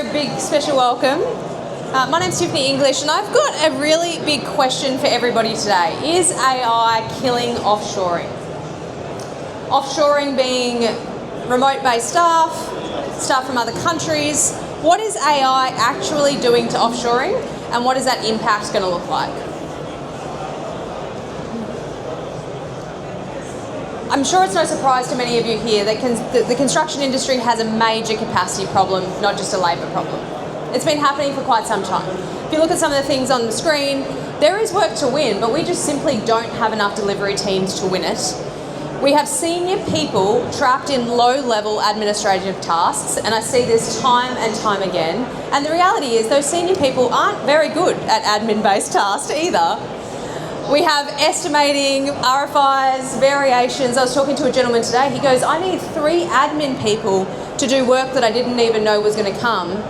very big special welcome. My name's Tiffany English and I've got a really big question for everybody today. Is AI killing offshoring? Offshoring being remote-based staff from other countries. What is AI actually doing to offshoring and what is that impact going to look like? I'm sure it's no surprise to many of you here that the construction industry has a major capacity problem, not just a labour problem. It's been happening for quite some time. If you look at some of the things on the screen, there is work to win, but we just simply don't have enough delivery teams to win it. We have senior people trapped in low-level administrative tasks, and I see this time and time again. And the reality is those senior people aren't very good at admin-based tasks either. We have estimating, RFIs, variations. I was talking to a gentleman today, he goes, I need 3 admin people to do work that I didn't even know was going to come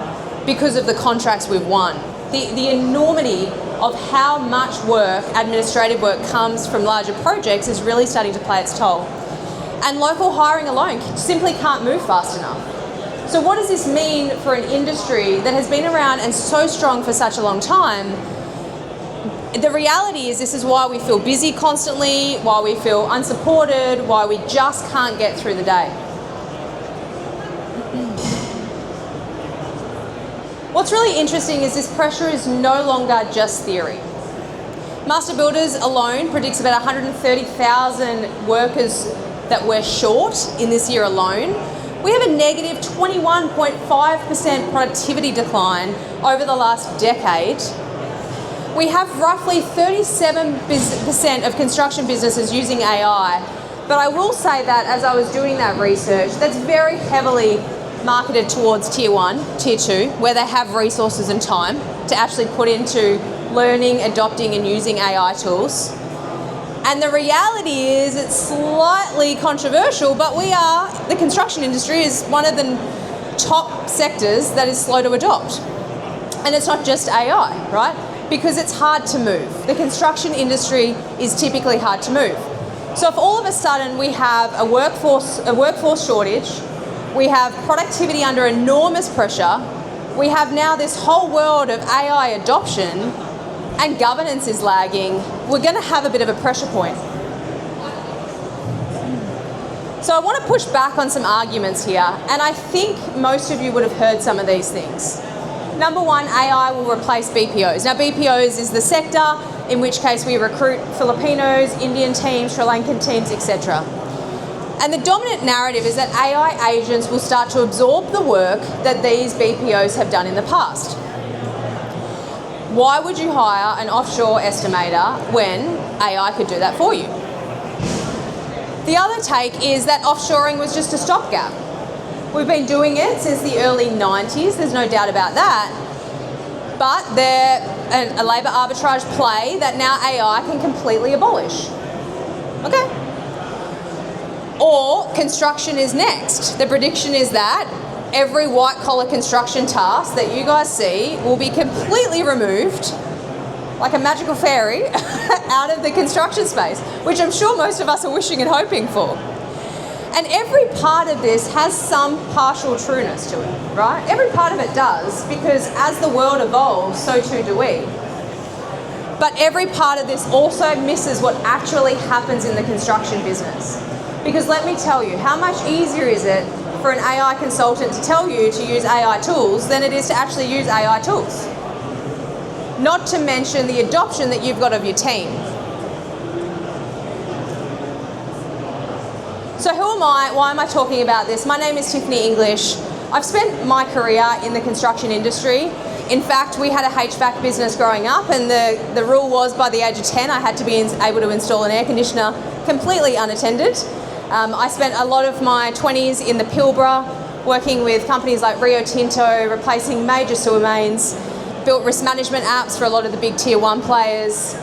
because of the contracts we've won. The enormity of how much work, administrative work, comes from larger projects is really starting to play its toll. And local hiring alone simply can't move fast enough. So what does this mean for an industry that has been around and so strong for such a long time? The reality is this is why we feel busy constantly, why we feel unsupported, why we just can't get through the day. What's really interesting is this pressure is no longer just theory. Master Builders alone predicts about 130,000 workers that we're short in this year alone. We have a negative 21.5% productivity decline over the last decade. We have roughly 37% of construction businesses using AI, but I will say that as I was doing that research, that's very heavily marketed towards Tier 1, Tier 2, where they have resources and time to actually put into learning, adopting and using AI tools. And the reality is it's slightly controversial, but the construction industry is one of the top sectors that is slow to adopt. And it's not just AI, right? Because it's hard to move. The construction industry is typically hard to move. So if all of a sudden we have a workforce shortage, we have productivity under enormous pressure, we have now this whole world of AI adoption and governance is lagging, we're going to have a bit of a pressure point. So I want to push back on some arguments here, and I think most of you would have heard some of these things. Number one, AI will replace BPOs. Now BPOs is the sector in which case we recruit Filipinos, Indian teams, Sri Lankan teams, etc. And the dominant narrative is that AI agents will start to absorb the work that these BPOs have done in the past. Why would you hire an offshore estimator when AI could do that for you? The other take is that offshoring was just a stopgap. We've been doing it since the early 90s, there's no doubt about that. But they're a labour arbitrage play that now AI can completely abolish. Okay. Or construction is next. The prediction is that every white-collar construction task that you guys see will be completely removed, like a magical fairy, out of the construction space, which I'm sure most of us are wishing and hoping for. And every part of this has some partial trueness to it, right? Every part of it does, because as the world evolves, so too do we. But every part of this also misses what actually happens in the construction business. Because let me tell you, how much easier is it for an AI consultant to tell you to use AI tools than it is to actually use AI tools? Not to mention the adoption that you've got of your team. So who am I? Why am I talking about this? My name is Tiffany English. I've spent my career in the construction industry. In fact, we had a HVAC business growing up and the rule was by the age of 10 I had to be able to install an air conditioner completely unattended. I spent a lot of my 20s in the Pilbara working with companies like Rio Tinto, replacing major sewer mains, built risk management apps for a lot of the big Tier 1 players.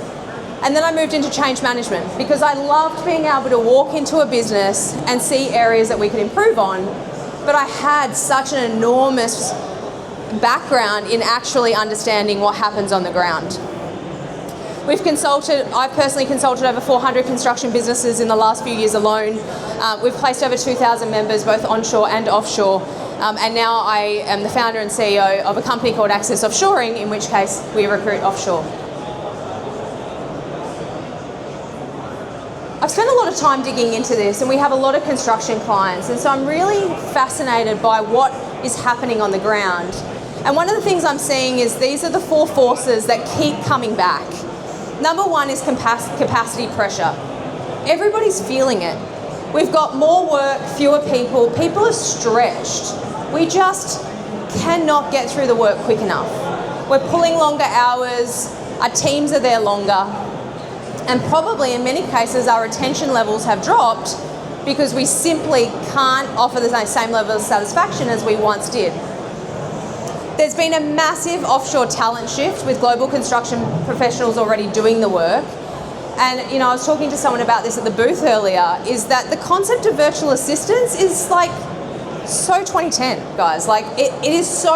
And then I moved into change management because I loved being able to walk into a business and see areas that we could improve on. But I had such an enormous background in actually understanding what happens on the ground. I've personally consulted over 400 construction businesses in the last few years alone. We've placed over 2,000 members both onshore and offshore. And now I am the founder and CEO of a company called Access Offshoring, in which case we recruit offshore. I've spent a lot of time digging into this, and we have a lot of construction clients, and so I'm really fascinated by what is happening on the ground. And one of the things I'm seeing is these are the four forces that keep coming back. Number one is capacity pressure. Everybody's feeling it. We've got more work, fewer people. People are stretched. We just cannot get through the work quick enough. We're pulling longer hours. Our teams are there longer. And probably in many cases our retention levels have dropped because we simply can't offer the same level of satisfaction as we once did. There's been a massive offshore talent shift with global construction professionals already doing the work. And I was talking to someone about this at the booth earlier, is that the concept of virtual assistants is like so 2010, guys. Like it is so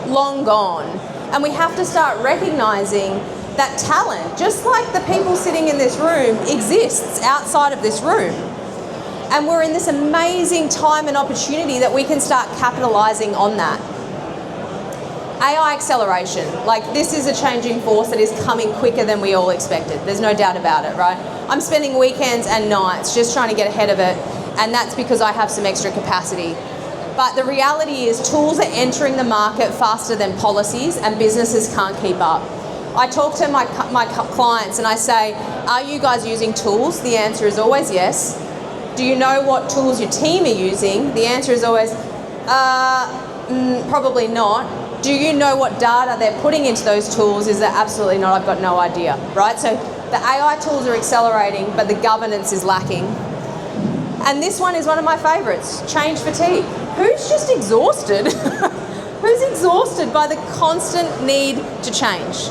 long gone. And we have to start recognizing that talent, just like the people sitting in this room, exists outside of this room. And we're in this amazing time and opportunity that we can start capitalizing on that. AI acceleration, like this is a changing force that is coming quicker than we all expected. There's no doubt about it, right? I'm spending weekends and nights just trying to get ahead of it, and that's because I have some extra capacity. But the reality is tools are entering the market faster than policies, and businesses can't keep up. I talk to my clients and I say, are you guys using tools? The answer is always yes. Do you know what tools your team are using? The answer is always, probably not. Do you know what data they're putting into those tools? Is that absolutely not, I've got no idea, right? So the AI tools are accelerating, but the governance is lacking. And this one is one of my favorites, change fatigue. Who's just exhausted? Who's exhausted by the constant need to change,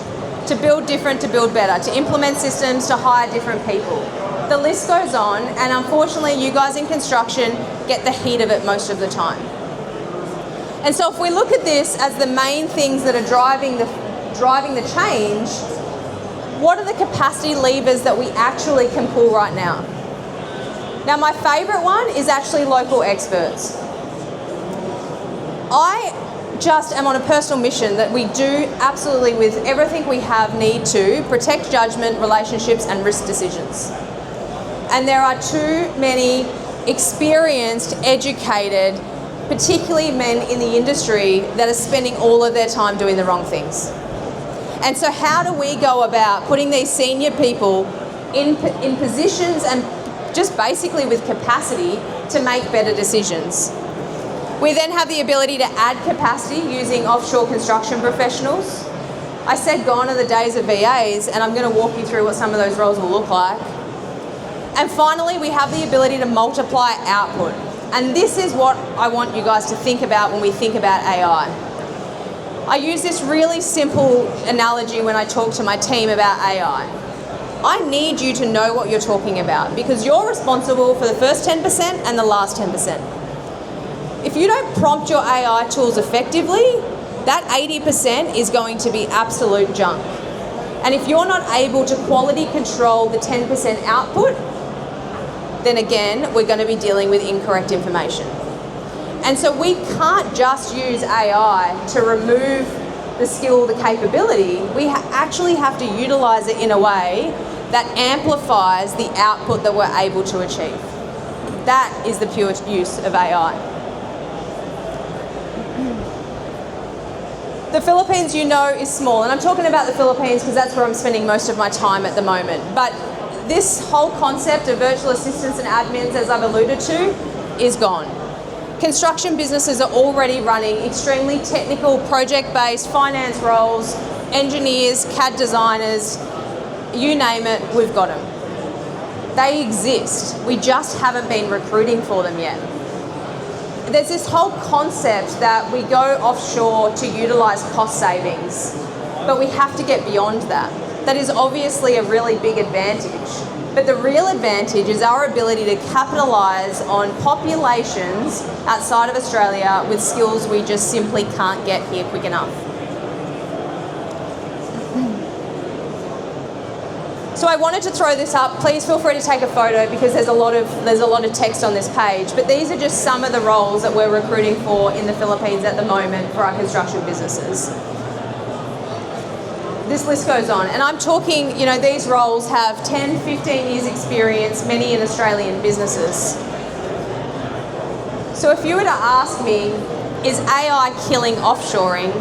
to build different, to build better, to implement systems, to hire different people? The list goes on, and unfortunately you guys in construction get the heat of it most of the time. And so if we look at this as the main things that are driving the change, what are the capacity levers that we actually can pull right now? Now my favorite one is actually local experts. I just am on a personal mission that we do absolutely, with everything we have, need to protect judgment, relationships and risk decisions. And there are too many experienced, educated, particularly men in the industry, that are spending all of their time doing the wrong things. And so how do we go about putting these senior people in positions and just basically with capacity to make better decisions? We then have the ability to add capacity using offshore construction professionals. I said gone are the days of VAs, and I'm going to walk you through what some of those roles will look like. And finally, we have the ability to multiply output. And this is what I want you guys to think about when we think about AI. I use this really simple analogy when I talk to my team about AI. I need you to know what you're talking about, because you're responsible for the first 10% and the last 10%. If you don't prompt your AI tools effectively, that 80% is going to be absolute junk. And if you're not able to quality control the 10% output, then again, we're going to be dealing with incorrect information. And so we can't just use AI to remove the skill, the capability. We actually have to utilize it in a way that amplifies the output that we're able to achieve. That is the pure use of AI. The Philippines, is small, and I'm talking about the Philippines because that's where I'm spending most of my time at the moment. But this whole concept of virtual assistants and admins, as I've alluded to, is gone. Construction businesses are already running extremely technical, project-based finance roles, engineers, CAD designers, you name it, we've got them. They exist. We just haven't been recruiting for them yet. There's this whole concept that we go offshore to utilize cost savings, but we have to get beyond that. That is obviously a really big advantage. But the real advantage is our ability to capitalize on populations outside of Australia with skills we just simply can't get here quick enough. So I wanted to throw this up. Please feel free to take a photo because there's a lot of text on this page. But these are just some of the roles that we're recruiting for in the Philippines at the moment for our construction businesses. This list goes on. And I'm talking, these roles have 10, 15 years experience, many in Australian businesses. So if you were to ask me, is AI killing offshoring?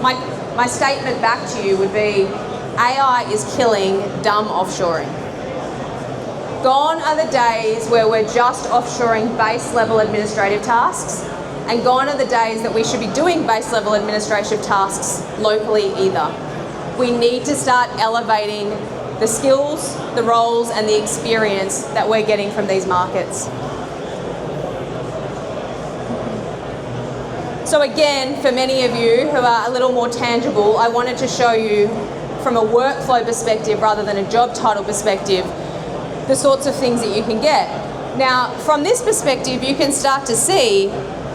My statement back to you would be, AI is killing dumb offshoring. Gone are the days where we're just offshoring base level administrative tasks, and gone are the days that we should be doing base level administrative tasks locally either. We need to start elevating the skills, the roles, and the experience that we're getting from these markets. So again, for many of you who are a little more tangible, I wanted to show you from a workflow perspective rather than a job title perspective, the sorts of things that you can get. Now, from this perspective, you can start to see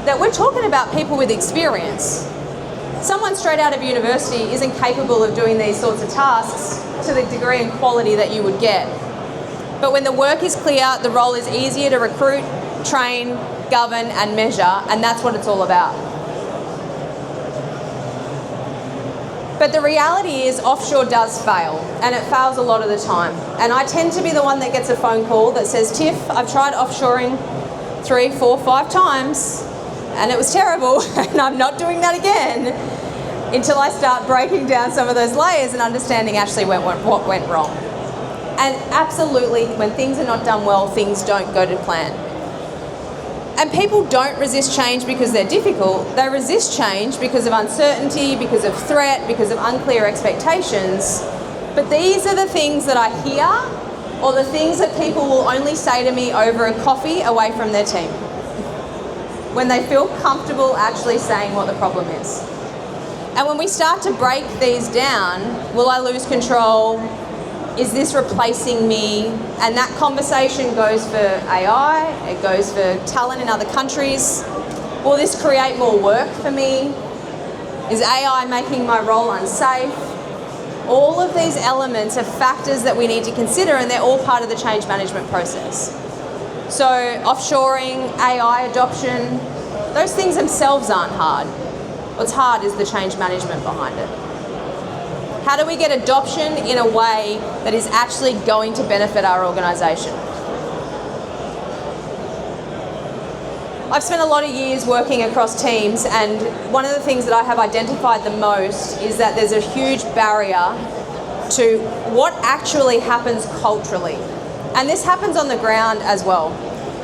that we're talking about people with experience. Someone straight out of university isn't capable of doing these sorts of tasks to the degree and quality that you would get. But when the work is clear, the role is easier to recruit, train, govern, and measure, and that's what it's all about. But the reality is offshore does fail, and it fails a lot of the time. And I tend to be the one that gets a phone call that says, Tiff, I've tried offshoring 3, 4, 5 times, and it was terrible, and I'm not doing that again until I start breaking down some of those layers and understanding actually what went wrong. And absolutely, when things are not done well, things don't go to plan. And people don't resist change because they're difficult. They resist change because of uncertainty, because of threat, because of unclear expectations. But these are the things that I hear, or the things that people will only say to me over a coffee away from their team, when they feel comfortable actually saying what the problem is. And when we start to break these down, will I lose control? Is this replacing me? And that conversation goes for AI, it goes for talent in other countries. Will this create more work for me? Is AI making my role unsafe? All of these elements are factors that we need to consider, and they're all part of the change management process. So offshoring, AI adoption, those things themselves aren't hard. What's hard is the change management behind it. How do we get adoption in a way that is actually going to benefit our organisation? I've spent a lot of years working across teams, and one of the things that I have identified the most is that there's a huge barrier to what actually happens culturally. And this happens on the ground as well.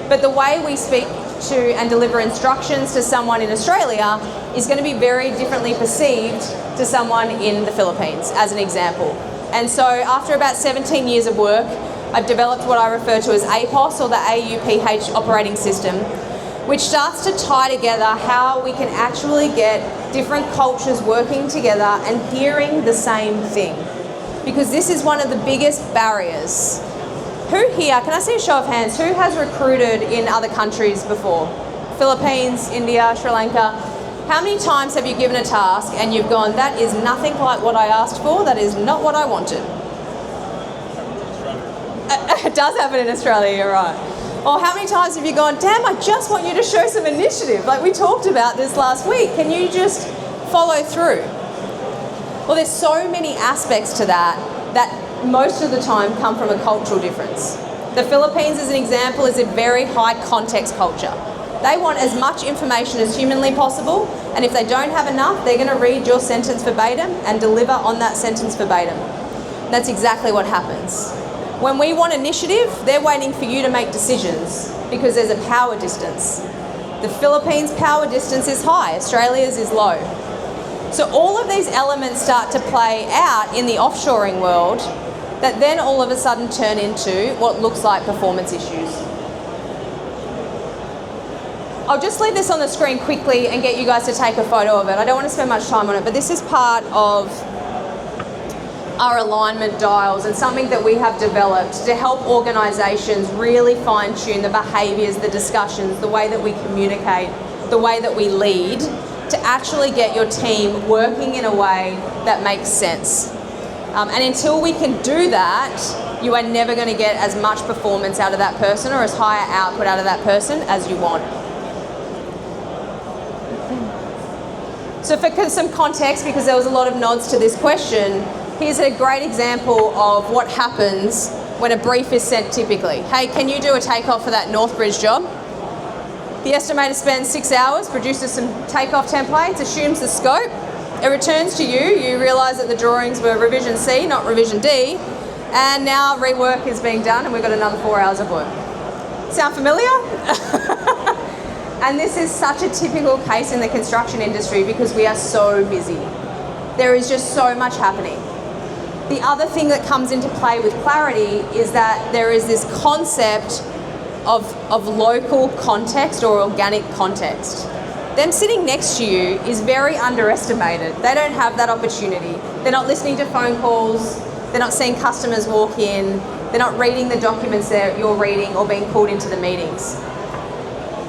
But the way we speak to and deliver instructions to someone in Australia is going to be very differently perceived to someone in the Philippines, as an example. And so after about 17 years of work, I've developed what I refer to as APOS, or the AUPH operating system, which starts to tie together how we can actually get different cultures working together and hearing the same thing. Because this is one of the biggest barriers. Who here, can I see a show of hands, who has recruited in other countries before? Philippines, India, Sri Lanka. How many times have you given a task and you've gone, that is nothing like what I asked for, that is not what I wanted? It does happen in Australia, you're right. Or how many times have you gone, damn, I just want you to show some initiative, like we talked about this last week, can you just follow through? Well, there's so many aspects to that most of the time come from a cultural difference. The Philippines, as an example, is a very high context culture. They want as much information as humanly possible, and if they don't have enough, they're going to read your sentence verbatim and deliver on that sentence verbatim. That's exactly what happens. When we want initiative, they're waiting for you to make decisions because there's a power distance. The Philippines' power distance is high, Australia's is low. So all of these elements start to play out in the offshoring world that then all of a sudden turn into what looks like performance issues. I'll just leave this on the screen quickly and get you guys to take a photo of it. I don't want to spend much time on it, but this is part of our alignment dials and something that we have developed to help organisations really fine-tune the behaviours, the discussions, the way that we communicate, the way that we lead, to actually get your team working in a way that makes sense. And until we can do that, you are never going to get as much performance out of that person or as higher output out of that person as you want. So for some context, because there was a lot of nods to this question, here's a great example of what happens when a brief is sent typically. Hey, can you do a takeoff for that Northbridge job? The estimator spends 6 hours, produces some takeoff templates, assumes the scope. It returns to you. You realise that the drawings were revision C, not revision D, and now rework is being done and we've got another 4 hours of work. Sound familiar? And this is such a typical case in the construction industry because we are so busy. There is just so much happening. The other thing that comes into play with clarity is that there is this concept of local context or organic context. Them sitting next to you is very underestimated. They don't have that opportunity. They're not listening to phone calls. They're not seeing customers walk in. They're not reading the documents that you're reading or being pulled into the meetings.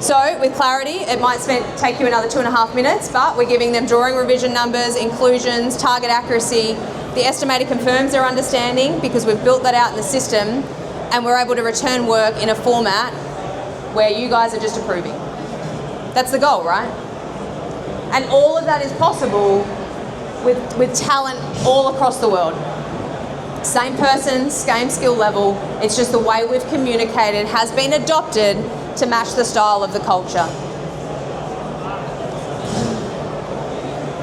So with clarity, it might take you another 2.5 minutes, but we're giving them drawing revision numbers, inclusions, target accuracy. The estimator confirms their understanding because we've built that out in the system, and we're able to return work in a format where you guys are just approving. That's the goal, right? And all of that is possible with talent all across the world. Same person, same skill level. It's just the way we've communicated has been adopted to match the style of the culture.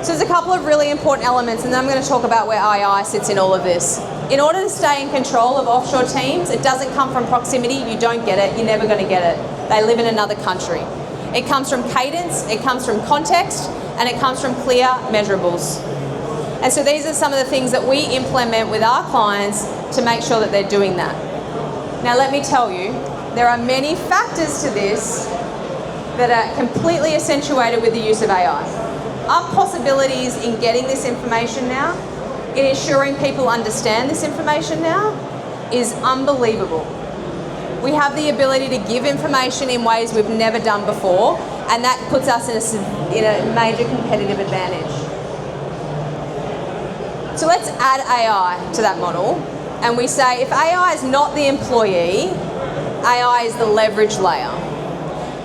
So there's a couple of really important elements, and then I'm going to talk about where AI sits in all of this. In order to stay in control of offshore teams, it doesn't come from proximity. You don't get it. You're never going to get it. They live in another country. It comes from cadence, it comes from context, and it comes from clear measurables. And so these are some of the things that we implement with our clients to make sure that they're doing that. Now let me tell you, there are many factors to this that are completely accentuated with the use of AI. Our possibilities in getting this information now, in ensuring people understand this information now, is unbelievable. We have the ability to give information in ways we've never done before, and that puts us in a major competitive advantage. So let's add AI to that model, and we say if AI is not the employee, AI is the leverage layer.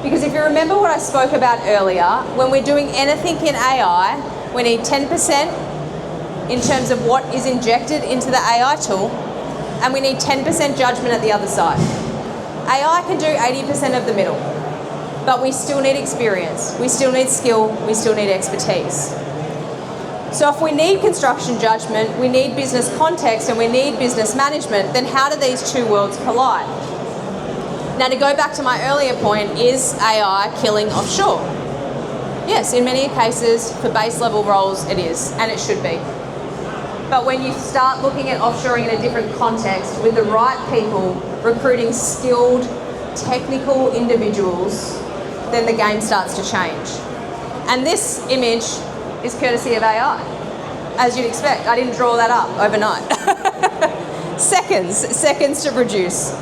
Because if you remember what I spoke about earlier, when we're doing anything in AI, we need 10% in terms of what is injected into the AI tool, and we need 10% judgment at the other side. AI can do 80% of the middle, but we still need experience, we still need skill, we still need expertise. So if we need construction judgment, we need business context, and we need business management, then how do these two worlds collide? Now, to go back to my earlier point, is AI killing offshore? Yes, in many cases, for base level roles, it is, and it should be. But when you start looking at offshoring in a different context, with the right people, recruiting skilled, technical individuals, then the game starts to change. And this image is courtesy of AI, as you'd expect. I didn't draw that up overnight. Seconds to produce.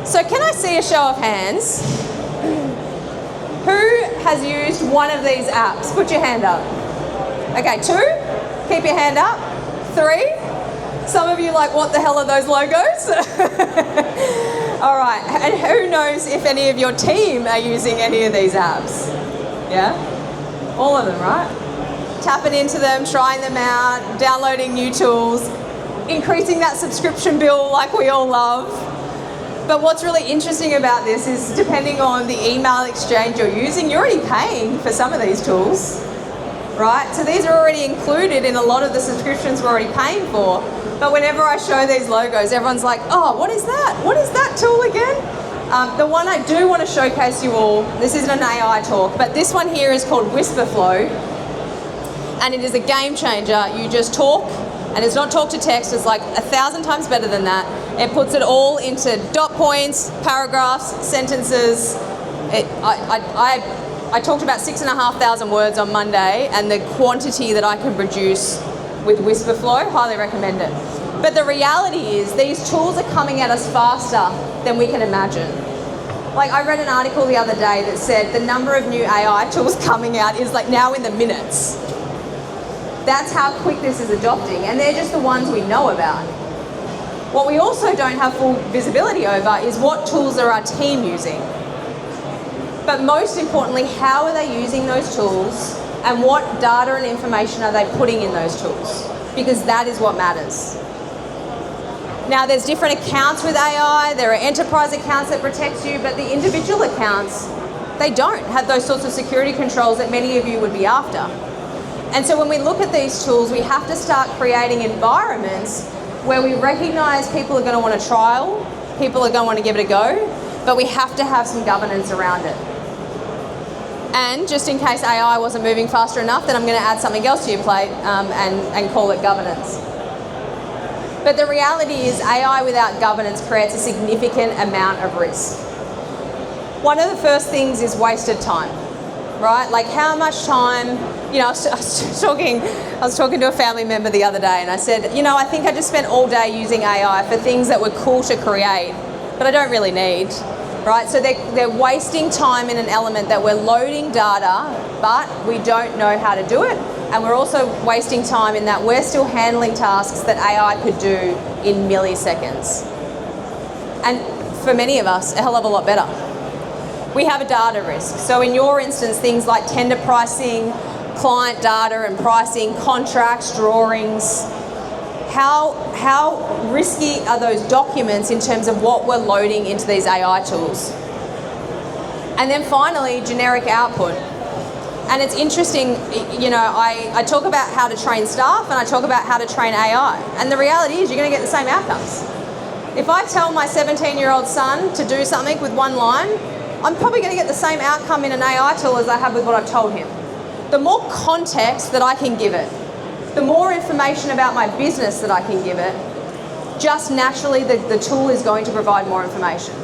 So can I see a show of hands? Who has used one of these apps? Put your hand up. Okay, 2, keep your hand up. 3, some of you like, what the hell are those logos? All right, and who knows if any of your team are using any of these apps? Yeah? All of them, right? Tapping into them, trying them out, downloading new tools, increasing that subscription bill like we all love. But what's really interesting about this is depending on the email exchange you're using, you're already paying for some of these tools, right? So these are already included in a lot of the subscriptions we're already paying for. But whenever I show these logos, everyone's like, oh, what is that? What is that tool again? The one I do want to showcase you all, this isn't an AI talk, but this one here is called Whisperflow, and it is a game changer. You just talk, and it's not talk to text, it's like 1,000 times better than that. It puts it all into dot points, paragraphs, sentences. I talked about 6,500 words on Monday, and the quantity that I can produce with Whisperflow, highly recommend it. But the reality is these tools are coming at us faster than we can imagine. Like, I read an article the other day that said the number of new AI tools coming out is like now in the minutes. That's how quick this is adopting, and they're just the ones we know about. What we also don't have full visibility over is what tools are our team using. But most importantly, how are they using those tools and what data and information are they putting in those tools? Because that is what matters. Now, there's different accounts with AI. There are enterprise accounts that protect you, but the individual accounts, they don't have those sorts of security controls that many of you would be after. And so when we look at these tools, we have to start creating environments where we recognize people are going to want to trial, people are going to want to give it a go, but we have to have some governance around it. And just in case AI wasn't moving faster enough, then I'm going to add something else to your plate and call it governance. But the reality is AI without governance creates a significant amount of risk. One of the first things is wasted time, right? Like how much time, you know, I was talking to a family member the other day and I said, you know, I think I just spent all day using AI for things that were cool to create, but I don't really need. Right, so they're wasting time in an element that we're loading data, but we don't know how to do it. And we're also wasting time in that we're still handling tasks that AI could do in milliseconds. And for many of us, a hell of a lot better. We have a data risk. So in your instance, things like tender pricing, client data and pricing, contracts, drawings, how risky are those documents in terms of what we're loading into these AI tools? And then finally, generic output. And it's interesting, you know, I talk about how to train staff and I talk about how to train AI. And the reality is you're going to get the same outcomes. If I tell my 17-year-old son to do something with one line, I'm probably going to get the same outcome in an AI tool as I have with what I've told him. The more context that I can give it, the more information about my business that I can give it, just naturally the tool is going to provide more information.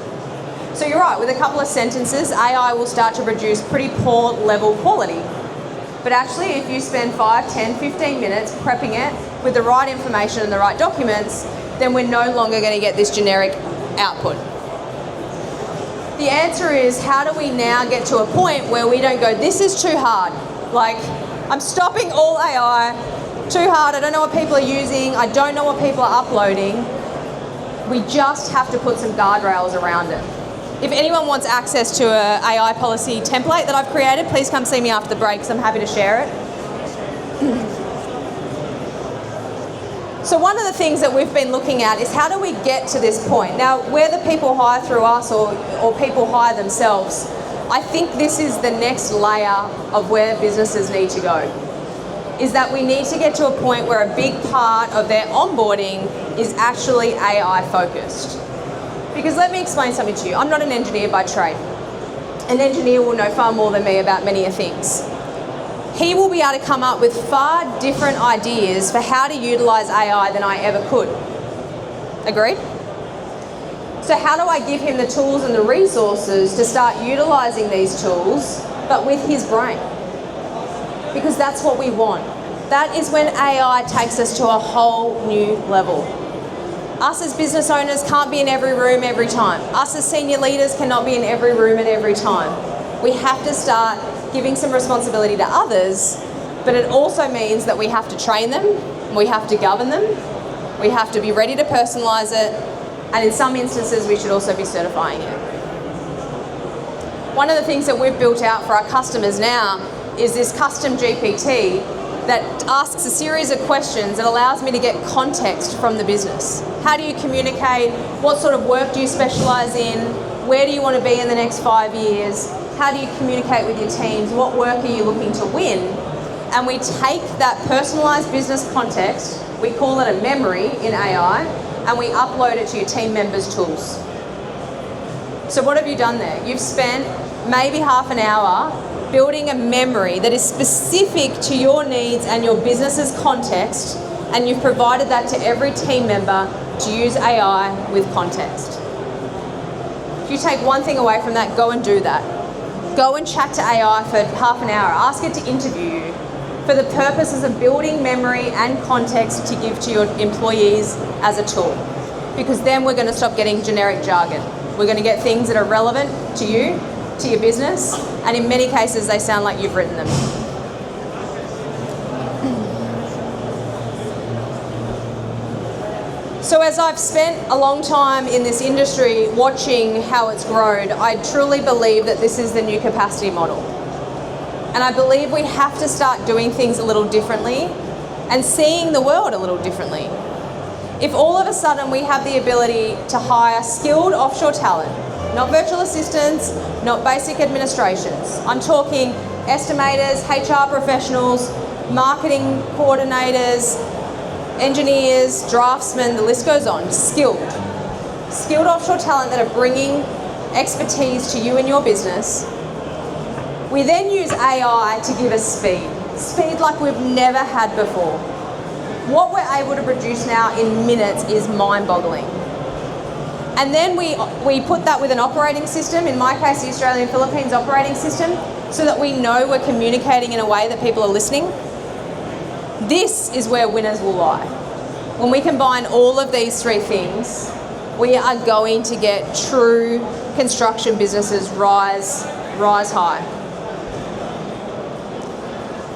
So you're right, with a couple of sentences, AI will start to produce pretty poor level quality. But actually, if you spend 5, 10, 15 minutes prepping it with the right information and the right documents, then we're no longer going to get this generic output. The answer is, how do we now get to a point where we don't go, this is too hard. Like, I'm stopping all AI, too hard, I don't know what people are using, I don't know what people are uploading. We just have to put some guardrails around it. If anyone wants access to an AI policy template that I've created, please come see me after the break because I'm happy to share it. So one of the things that we've been looking at is how do we get to this point? Now, whether people hire through us or people hire themselves, I think this is the next layer of where businesses need to go. Is that we need to get to a point where a big part of their onboarding is actually AI focused. Because let me explain something to you. I'm not an engineer by trade. An engineer will know far more than me about many things. He will be able to come up with far different ideas for how to utilize AI than I ever could. Agreed? So how do I give him the tools and the resources to start utilizing these tools, but with his brain? Because that's what we want. That is when AI takes us to a whole new level. Us as business owners can't be in every room every time. Us as senior leaders cannot be in every room at every time. We have to start giving some responsibility to others, but it also means that we have to train them, we have to govern them, we have to be ready to personalize it, and in some instances we should also be certifying it. One of the things that we've built out for our customers now is this custom GPT that asks a series of questions that allows me to get context from the business. How do you communicate? What sort of work do you specialize in? Where do you want to be in the next 5 years? How do you communicate with your teams? What work are you looking to win? And we take that personalized business context, we call it a memory in AI, and we upload it to your team members' tools. So what have you done there? You've spent maybe half an hour building a memory that is specific to your needs and your business's context, and you've provided that to every team member to use AI with context. If you take one thing away from that, go and do that. Go and chat to AI for half an hour. Ask it to interview you for the purposes of building memory and context to give to your employees as a tool. Because then we're going to stop getting generic jargon. We're going to get things that are relevant to you, to your business, and in many cases they sound like you've written them. So as I've spent a long time in this industry watching how it's grown, I truly believe that this is the new capacity model. And I believe we have to start doing things a little differently and seeing the world a little differently. If all of a sudden we have the ability to hire skilled offshore talent, not virtual assistants, not basic administrations. I'm talking estimators, HR professionals, marketing coordinators, engineers, draftsmen, the list goes on. Skilled offshore talent that are bringing expertise to you and your business. We then use AI to give us speed like we've never had before. What we're able to produce now in minutes is mind-boggling. And then we put that with an operating system, in my case the Australian Philippines operating system, so that we know we're communicating in a way that people are listening. This is where winners will lie. When we combine all of these three things, we are going to get true construction businesses rise high.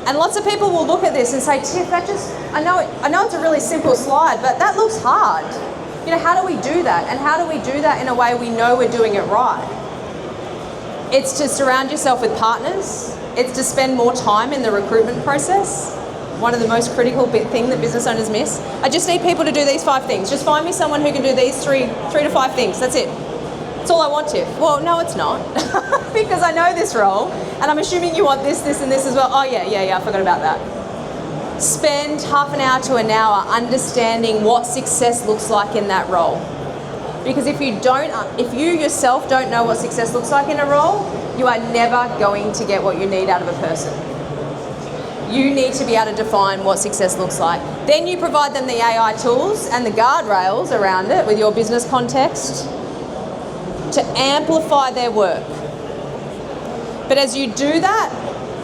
And lots of people will look at this and say, Tiff, I know it's a really simple slide, but that looks hard. You know, how do we do that? And how do we do that in a way we know we're doing it right? It's to surround yourself with partners. It's to spend more time in the recruitment process. One of the most critical thing that business owners miss. I just need people to do these 5 things. Just find me someone who can do these three to 5 things. That's it. That's all I want, Tiff. Well, no, it's not. Because I know this role, and I'm assuming you want this, and this as well. Oh, yeah, I forgot about that. Spend half an hour to an hour understanding what success looks like in that role. Because if you yourself don't know what success looks like in a role, you are never going to get what you need out of a person. You need to be able to define what success looks like. Then you provide them the AI tools and the guardrails around it with your business context to amplify their work. But as you do that,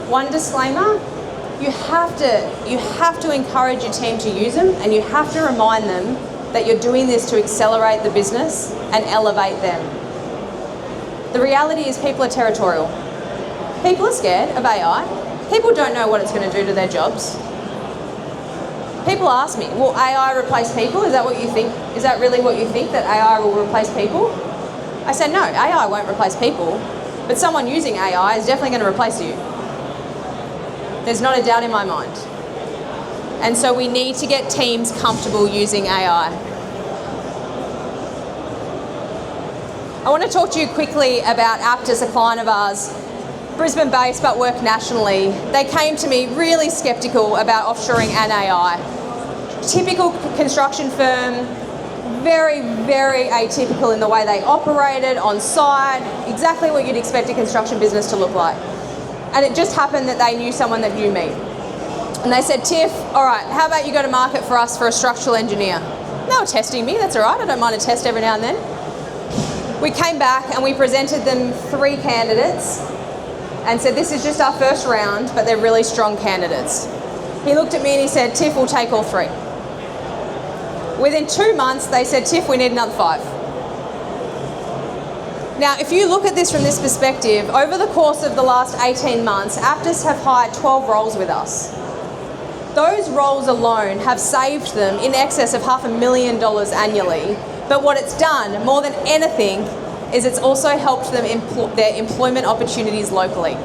one disclaimer, you have to encourage your team to use them, and you have to remind them that you're doing this to accelerate the business and elevate them. The reality is people are territorial. People are scared of AI. People don't know what it's going to do to their jobs. People ask me, will AI replace people? Is that what you think? Is that really what you think, that AI will replace people? I said, no, AI won't replace people, but someone using AI is definitely going to replace you. There's not a doubt in my mind. And so we need to get teams comfortable using AI. I want to talk to you quickly about Aptus, a client of ours, Brisbane-based but work nationally. They came to me really sceptical about offshoring and AI. Typical construction firm, very, very atypical in the way they operated on site, exactly what you'd expect a construction business to look like. And it just happened that they knew someone that knew me. And they said, Tiff, all right, how about you go to market for us for a structural engineer? They were testing me, that's all right, I don't mind a test every now and then. We came back and we presented them 3 candidates and said, this is just our first round, but they're really strong candidates. He looked at me and he said, Tiff, we'll take all 3. Within 2 months, they said, Tiff, we need another 5. Now, if you look at this from this perspective, over the course of the last 18 months, Aptus have hired 12 roles with us. Those roles alone have saved them in excess of $500,000 annually. But what it's done, more than anything, is it's also helped them their employment opportunities locally.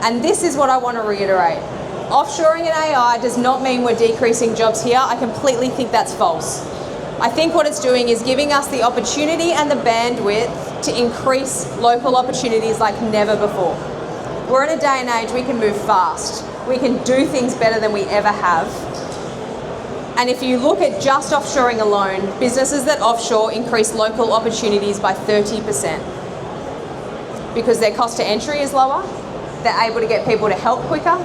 And this is what I want to reiterate. Offshoring and AI does not mean we're decreasing jobs here. I completely think that's false. I think what it's doing is giving us the opportunity and the bandwidth to increase local opportunities like never before. We're in a day and age we can move fast. We can do things better than we ever have. And if you look at just offshoring alone, businesses that offshore increase local opportunities by 30%. Because their cost to entry is lower, they're able to get people to help quicker,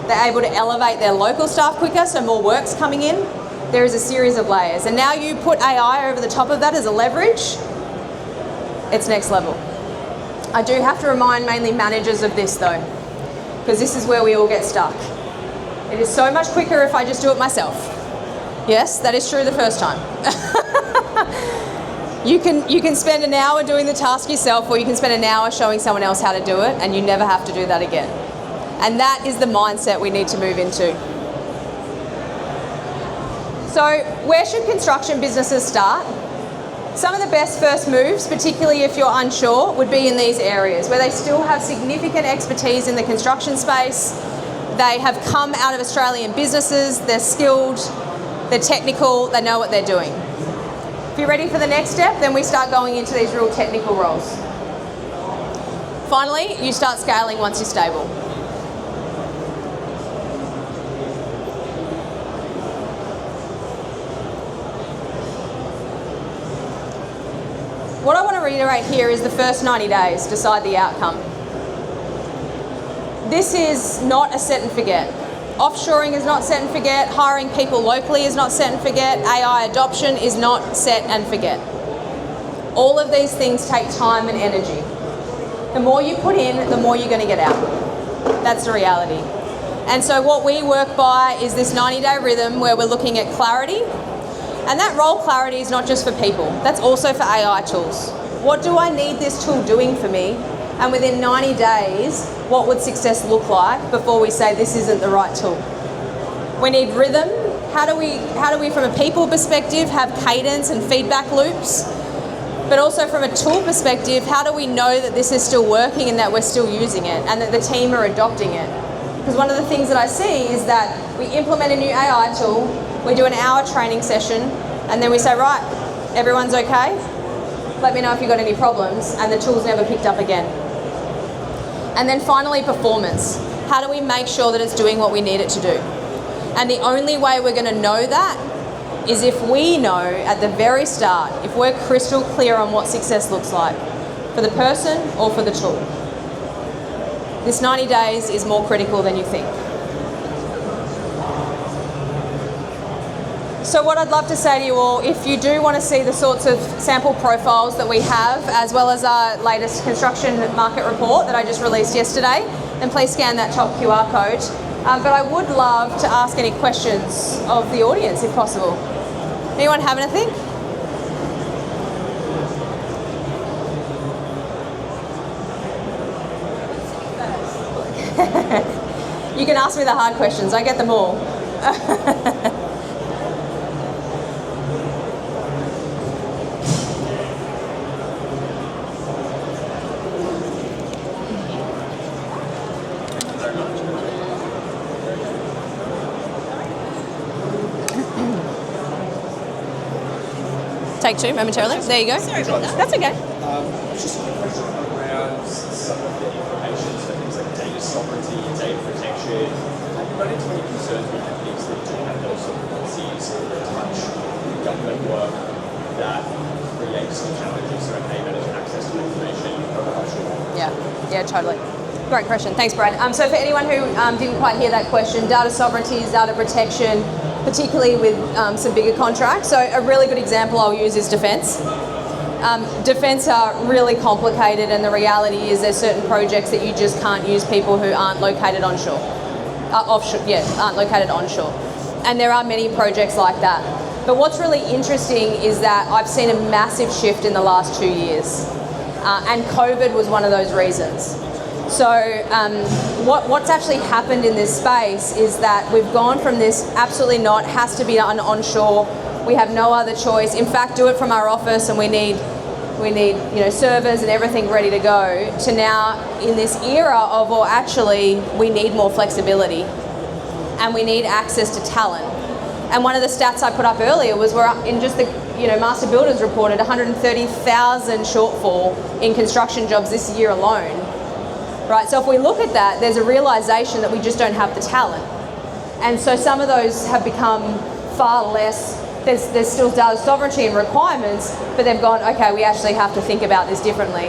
they're able to elevate their local staff quicker, so more work's coming in. There is a series of layers. And now you put AI over the top of that as a leverage, it's next level. I do have to remind mainly managers of this though, because this is where we all get stuck. It is so much quicker if I just do it myself. Yes, that is true the first time. You can spend an hour doing the task yourself, or you can spend an hour showing someone else how to do it, and you never have to do that again. And that is the mindset we need to move into. So where should construction businesses start? Some of the best first moves, particularly if you're unsure, would be in these areas where they still have significant expertise in the construction space. They have come out of Australian businesses, they're skilled, they're technical, they know what they're doing. If you're ready for the next step, then we start going into these real technical roles. Finally, you start scaling once you're stable. What I want to reiterate here is the first 90 days decide the outcome. This is not a set and forget. Offshoring is not set and forget. Hiring people locally is not set and forget. AI adoption is not set and forget. All of these things take time and energy. The more you put in, the more you're going to get out. That's the reality. And so what we work by is this 90-day rhythm where we're looking at clarity. And that role clarity is not just for people, that's also for AI tools. What do I need this tool doing for me? And within 90 days, what would success look like before we say this isn't the right tool? We need rhythm. How do we from a people perspective have cadence and feedback loops? But also from a tool perspective, how do we know that this is still working and that we're still using it and that the team are adopting it? Because one of the things that I see is that we implement a new AI tool, we do an hour training session, and then we say, right, everyone's okay? Let me know if you've got any problems, and the tool's never picked up again. And then finally, performance. How do we make sure that it's doing what we need it to do? And the only way we're going to know that is if we know at the very start, if we're crystal clear on what success looks like for the person or for the tool. This 90 days is more critical than you think. So what I'd love to say to you all, if you do want to see the sorts of sample profiles that we have, as well as our latest construction market report that I just released yesterday, then please scan that top QR code. But I would love to ask any questions of the audience, if possible. Anyone have anything? You can ask me the hard questions, I get them all. Take two momentarily. There you go. Sorry about that. That's okay. Just a question around some of the information, so things like data sovereignty, data protection. Have you run into any concerns with companies that do have those sort of policies or touch government work that creates some challenges around how you manage access to information over offshore? Yeah, totally. Great question. Thanks, Brad. So for anyone who didn't quite hear that question, data sovereignty, data protection, particularly with some bigger contracts. So a really good example I'll use is defence. Defence are really complicated, and the reality is there's certain projects that you just can't use people who aren't located onshore. Aren't located onshore. And there are many projects like that. But what's really interesting is that I've seen a massive shift in the last 2 years. And COVID was one of those reasons. So what's actually happened in this space is that we've gone from this absolutely not, has to be done onshore, we have no other choice, in fact do it from our office and we need servers and everything ready to go, to now in this era of, well actually we need more flexibility and we need access to talent. And one of the stats I put up earlier was we're in just the Master Builders reported 130,000 shortfall in construction jobs this year alone. Right, so if we look at that, there's a realisation that we just don't have the talent. And so some of those have become far less, there's still data sovereignty and requirements, but they've gone, okay, we actually have to think about this differently.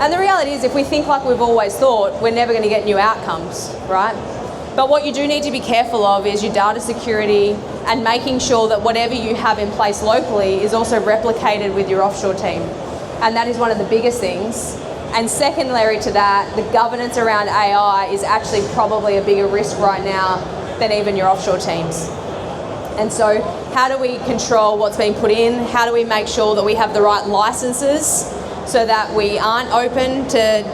And the reality is if we think like we've always thought, we're never going to get new outcomes, right? But what you do need to be careful of is your data security and making sure that whatever you have in place locally is also replicated with your offshore team. And that is one of the biggest things. And secondary to that, the governance around AI is actually probably a bigger risk right now than even your offshore teams. And so how do we control what's being put in? How do we make sure that we have the right licenses so that we aren't open to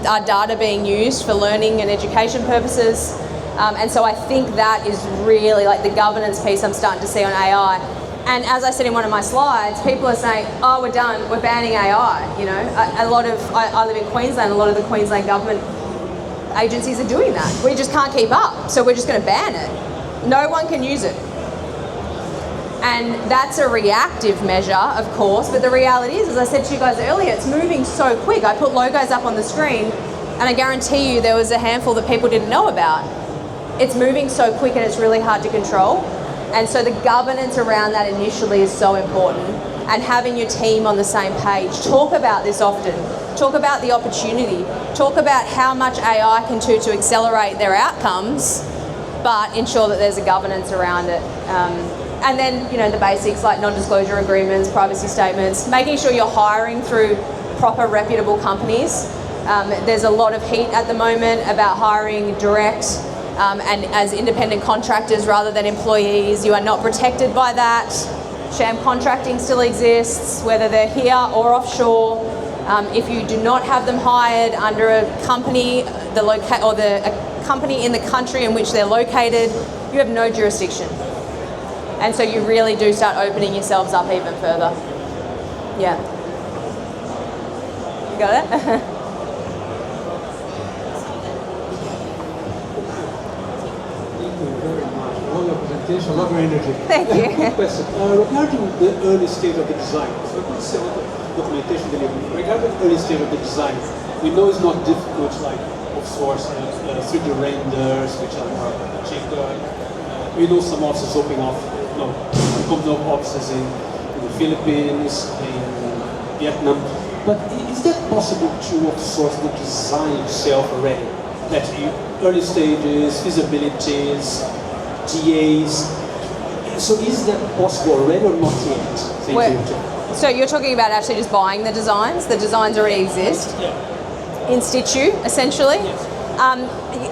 our data being used for learning and education purposes? And so I think that is really like the governance piece I'm starting to see on AI. And as I said in one of my slides, people are saying, oh, we're done, we're banning AI. You know, I live in Queensland, a lot of the Queensland government agencies are doing that. We just can't keep up, so we're just going to ban it. No one can use it. And that's a reactive measure, of course, but the reality is, as I said to you guys earlier, it's moving so quick. I put logos up on the screen, and I guarantee you there was a handful that people didn't know about. It's moving so quick and it's really hard to control. And so the governance around that initially is so important, and having your team on the same page. Talk about this often. Talk about the opportunity. Talk about how much AI can do to accelerate their outcomes, but ensure that there's a governance around it. And then, you know, the basics like non-disclosure agreements, privacy statements, making sure you're hiring through proper reputable companies. There's a lot of heat at the moment about hiring direct and as independent contractors rather than employees. You are not protected by that. Sham contracting still exists, whether they're here or offshore. If you do not have them hired under a company, a company in the country in which they're located, you have no jurisdiction. And so you really do start opening yourselves up even further. Yeah. You got it? A lot of energy. Thank you. Quick question. Regarding the early stage of the design, so I could say documentation delivery. Regarding the early stage of the design, we know it's not difficult like offshore 3D renders, which are more cheaper. We know some offices opening up, company offices in the Philippines, in Vietnam. But is that possible to outsource the design itself already? That early stages, feasibilities, TAs. So is that possible already or not yet? Thank you. So you're talking about actually just buying the designs? The designs already exist? Yeah. In situ, essentially? Yes.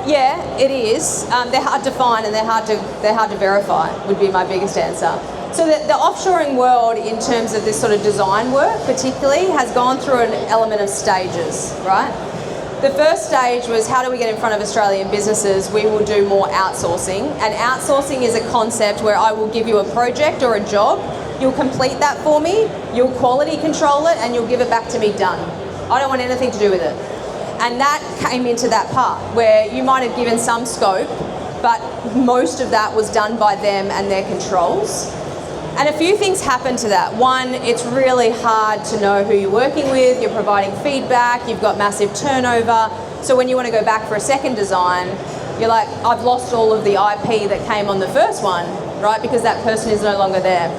Yeah, it is. They're hard to find and they're hard to verify, would be my biggest answer. So the offshoring world, in terms of this sort of design work particularly, has gone through an element of stages, right? The first stage was, how do we get in front of Australian businesses? We will do more outsourcing. And outsourcing is a concept where I will give you a project or a job, you'll complete that for me, you'll quality control it, and you'll give it back to me done. I don't want anything to do with it. And that came into that part where you might have given some scope, but most of that was done by them and their controls. And a few things happen to that. One, it's really hard to know who you're working with, you're providing feedback, you've got massive turnover. So when you want to go back for a second design, you're like, I've lost all of the IP that came on the first one, right? Because that person is no longer there.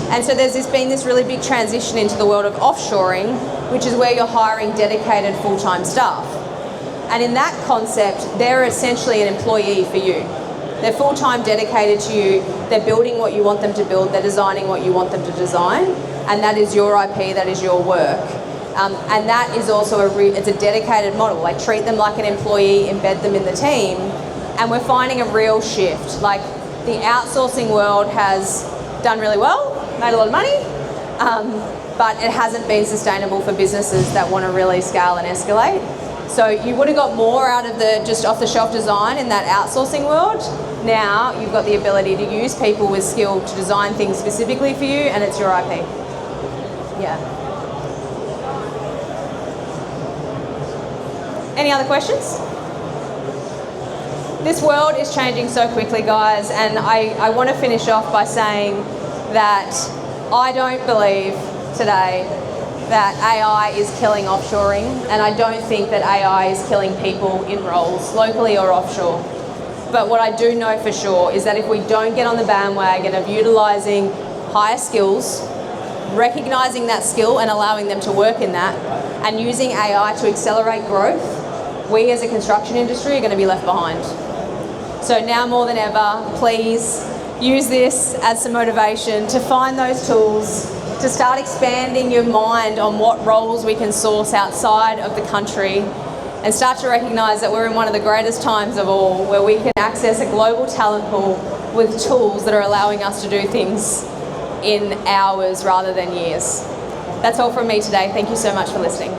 And so there's been this really big transition into the world of offshoring, which is where you're hiring dedicated full-time staff. And in that concept, they're essentially an employee for you. They're full-time dedicated to you, they're building what you want them to build, they're designing what you want them to design, and that is your IP, that is your work. And that is also it's a dedicated model. Like, treat them like an employee, embed them in the team, and we're finding a real shift. Like, the outsourcing world has done really well, made a lot of money, but it hasn't been sustainable for businesses that want to really scale and escalate. So you would have got more out of the just off-the-shelf design in that outsourcing world. Now you've got the ability to use people with skill to design things specifically for you, and it's your IP. Yeah. Any other questions? This world is changing so quickly, guys, and I want to finish off by saying that I don't believe today that AI is killing offshoring, and I don't think that AI is killing people in roles, locally or offshore. But what I do know for sure is that if we don't get on the bandwagon of utilising higher skills, recognising that skill and allowing them to work in that, and using AI to accelerate growth, we as a construction industry are going to be left behind. So now more than ever, please use this as some motivation to find those tools, to start expanding your mind on what roles we can source outside of the country, and start to recognise that we're in one of the greatest times of all, where we can access a global talent pool with tools that are allowing us to do things in hours rather than years. That's all from me today. Thank you so much for listening.